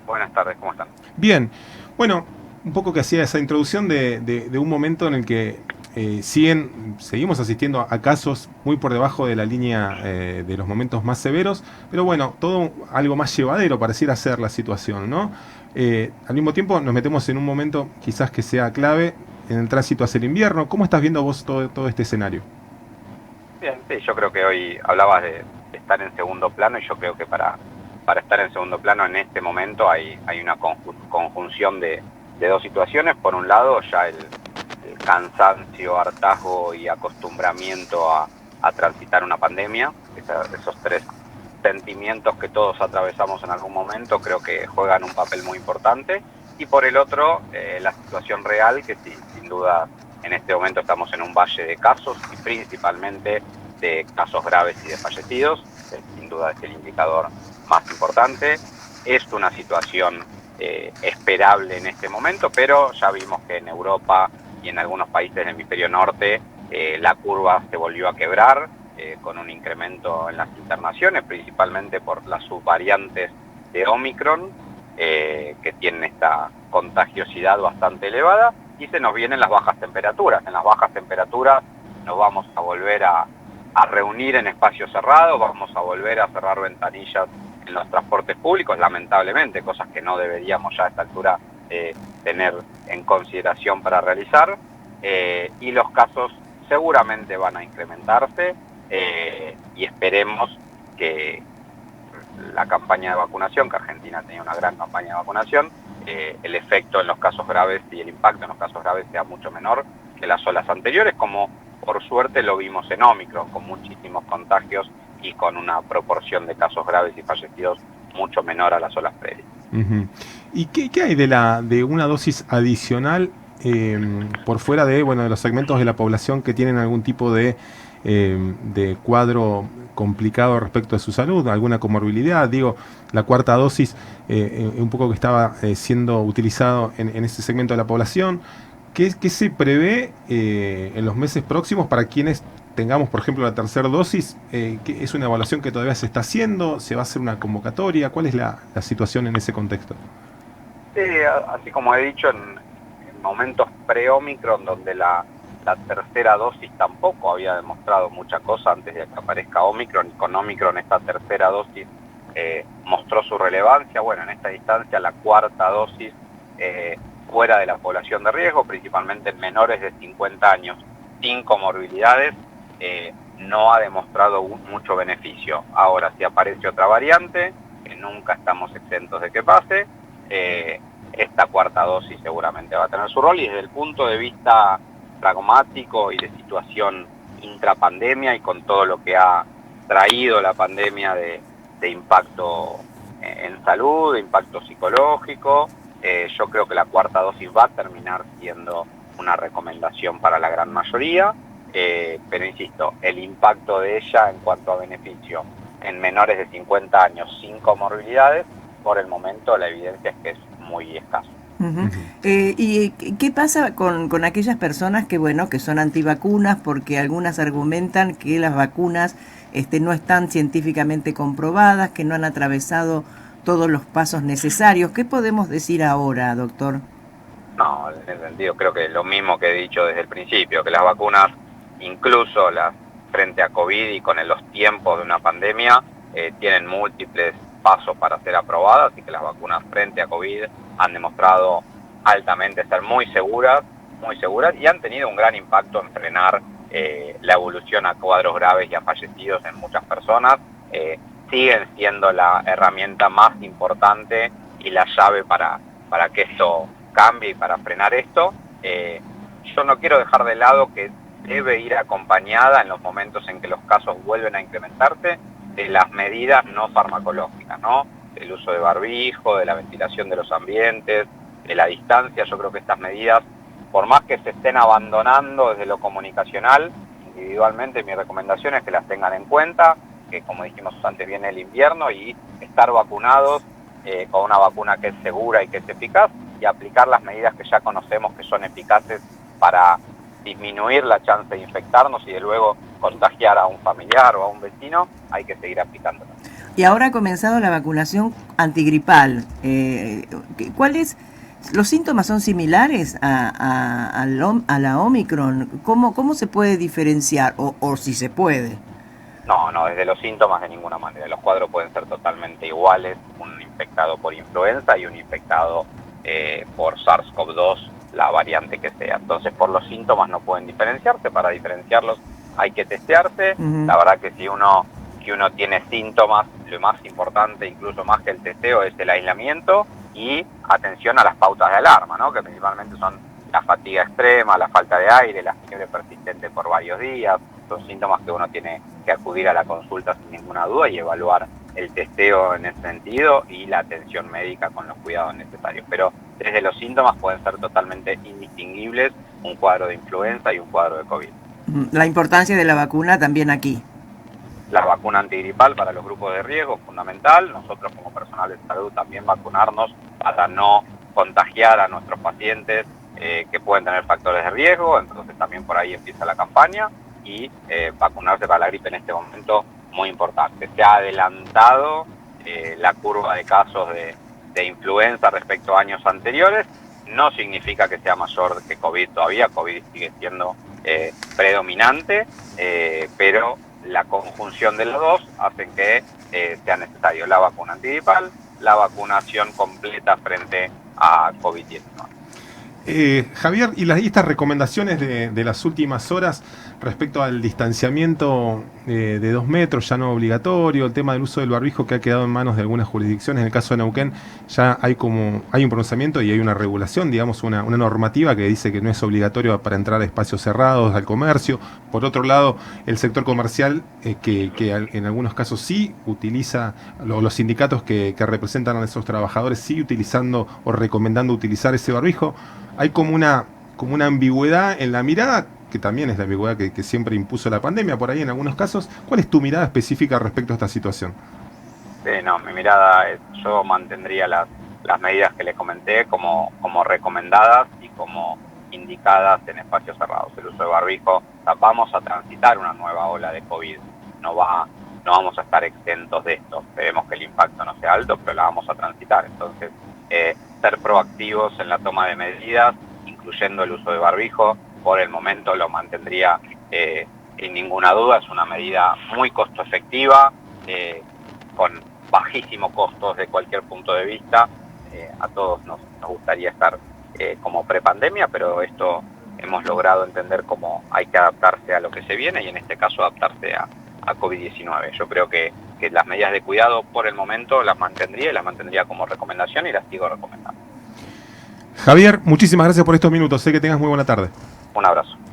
Buenas tardes, ¿cómo están? Bien, bueno, un poco que hacía esa introducción de un momento en el que seguimos asistiendo a casos muy por debajo de la línea de los momentos más severos, pero bueno, todo algo más llevadero pareciera ser la situación, ¿no? Al mismo tiempo nos metemos en un momento quizás que sea clave en el tránsito hacia el invierno. ¿Cómo estás viendo vos todo este escenario? Bien, sí, yo creo que hoy hablabas de estar en segundo plano y yo creo que para estar en segundo plano en este momento hay una conjunción de dos situaciones. Por un lado, ya el cansancio, hartazgo y acostumbramiento a transitar una pandemia, esos tres sentimientos que todos atravesamos en algún momento creo que juegan un papel muy importante. Y por el otro, la situación real, que sí, sin duda en este momento estamos en un valle de casos y principalmente de casos graves y de fallecidos, sin duda es el indicador más importante. Es una situación esperable en este momento, pero ya vimos que en Europa y en algunos países del hemisferio norte la curva se volvió a quebrar, con un incremento en las internaciones, principalmente por las subvariantes de Omicron, que tienen esta contagiosidad bastante elevada, y se nos vienen las bajas temperaturas. En las bajas temperaturas nos vamos a volver a reunir en espacios cerrados, vamos a volver a cerrar ventanillas en los transportes públicos, lamentablemente, cosas que no deberíamos ya a esta altura tener en consideración para realizar, y los casos seguramente van a incrementarse, y esperemos que la campaña de vacunación, que Argentina tenía una gran campaña de vacunación, el efecto en los casos graves y el impacto en los casos graves sea mucho menor que las olas anteriores, como por suerte lo vimos en Omicron, con muchísimos contagios y con una proporción de casos graves y fallecidos mucho menor a las olas previas. Ujú. ¿Y qué hay de una dosis adicional por fuera de, bueno, de los segmentos de la población que tienen algún tipo de cuadro complicado respecto a su salud, alguna comorbilidad? Digo, la cuarta dosis, un poco que estaba siendo utilizado en ese segmento de la población. ¿Qué se prevé en los meses próximos para quienes tengamos, por ejemplo, la tercera dosis? ¿Es una evaluación que todavía se está haciendo? ¿Se va a hacer una convocatoria? ¿Cuál es la situación en ese contexto? Sí, así como he dicho, en momentos pre-Omicron, donde la tercera dosis tampoco había demostrado mucha cosa antes de que aparezca Omicron, y con Omicron esta tercera dosis mostró su relevancia. Bueno, en esta instancia la cuarta dosis, fuera de la población de riesgo, principalmente en menores de 50 años sin comorbilidades, no ha demostrado mucho beneficio. Ahora, si aparece otra variante, que nunca estamos exentos de que pase, esta cuarta dosis seguramente va a tener su rol, y desde el punto de vista pragmático y de situación intrapandemia, y con todo lo que ha traído la pandemia de impacto en salud, de impacto psicológico, yo creo que la cuarta dosis va a terminar siendo una recomendación para la gran mayoría, pero insisto, el impacto de ella en cuanto a beneficio en menores de 50 años sin comorbilidades, por el momento la evidencia es que es muy escaso. Uh-huh. ¿Y qué pasa con aquellas personas que, bueno, que son antivacunas porque algunas argumentan que las vacunas no están científicamente comprobadas, que no han atravesado todos los pasos necesarios? ¿Qué podemos decir ahora, doctor? No, en ese sentido creo que lo mismo que he dicho desde el principio, que las vacunas, incluso las frente a COVID y con los tiempos de una pandemia, tienen múltiples pasos para ser aprobadas, y que las vacunas frente a COVID han demostrado altamente ser muy seguras, y han tenido un gran impacto en frenar la evolución a cuadros graves y a fallecidos en muchas personas. Siguen siendo la herramienta más importante y la llave para que esto cambie y para frenar esto. Yo no quiero dejar de lado que debe ir acompañada, en los momentos en que los casos vuelven a incrementarse, de las medidas no farmacológicas, ¿no? Del uso de barbijo, de la ventilación de los ambientes, de la distancia. Yo creo que estas medidas, por más que se estén abandonando desde lo comunicacional, individualmente mi recomendación es que las tengan en cuenta, que como dijimos antes viene el invierno, y estar vacunados con una vacuna que es segura y que es eficaz, y aplicar las medidas que ya conocemos que son eficaces para disminuir la chance de infectarnos y de luego contagiar a un familiar o a un vecino. Hay que seguir aplicándolas. Y ahora ha comenzado la vacunación antigripal. ¿Cuáles? ¿Los síntomas son similares a la Omicron? ¿Cómo se puede diferenciar? O si se puede. No, desde los síntomas de ninguna manera. Los cuadros pueden ser totalmente iguales, un infectado por influenza y un infectado por SARS-CoV-2, la variante que sea. Entonces, por los síntomas no pueden diferenciarse. Para diferenciarlos hay que testearse. La verdad que si uno tiene síntomas, lo más importante, incluso más que el testeo, es el aislamiento y atención a las pautas de alarma, ¿no? Que principalmente son la fatiga extrema, la falta de aire, la fiebre persistente por varios días. Son síntomas que uno tiene que acudir a la consulta sin ninguna duda y evaluar el testeo en ese sentido y la atención médica con los cuidados necesarios. Pero desde los síntomas pueden ser totalmente indistinguibles un cuadro de influenza y un cuadro de COVID. La importancia de la vacuna también aquí. La vacuna antigripal para los grupos de riesgo es fundamental. Nosotros como personal de salud también vacunarnos para no contagiar a nuestros pacientes que pueden tener factores de riesgo. Entonces también por ahí empieza la campaña y vacunarse para la gripe en este momento muy importante. Se ha adelantado la curva de casos de influenza respecto a años anteriores. No significa que sea mayor que COVID todavía. COVID sigue siendo predominante, pero la conjunción de los dos hacen que sea necesario la vacuna antigripal, la vacunación completa frente a COVID-19. Javier, y estas recomendaciones de las últimas horas respecto al distanciamiento de 2 metros, ya no obligatorio, el tema del uso del barbijo que ha quedado en manos de algunas jurisdicciones, en el caso de Neuquén ya hay un pronunciamiento y hay una regulación, digamos una normativa que dice que no es obligatorio para entrar a espacios cerrados, al comercio. Por otro lado, el sector comercial, que en algunos casos sí utiliza, los sindicatos que representan a esos trabajadores sí utilizando o recomendando utilizar ese barbijo. Hay como una ambigüedad en la mirada, que también es la ambigüedad que siempre impuso la pandemia por ahí en algunos casos. ¿Cuál es tu mirada específica respecto a esta situación? Mi mirada es, yo mantendría las medidas que les comenté como recomendadas y como indicadas en espacios cerrados. El uso de barbijo, vamos a transitar una nueva ola de COVID, no vamos a estar exentos de esto. Esperemos que el impacto no sea alto, pero la vamos a transitar. Entonces, ser proactivos en la toma de medidas, incluyendo el uso de barbijo, por el momento lo mantendría sin ninguna duda. Es una medida muy costo efectiva, con bajísimos costos de cualquier punto de vista. A todos nos gustaría estar como prepandemia, pero esto hemos logrado entender cómo hay que adaptarse a lo que se viene y en este caso adaptarse a COVID-19. Yo creo que las medidas de cuidado por el momento las mantendría y las mantendría como recomendación y las sigo recomendando. Javier, muchísimas gracias por estos minutos. Sé que tengas muy buena tarde. Un abrazo.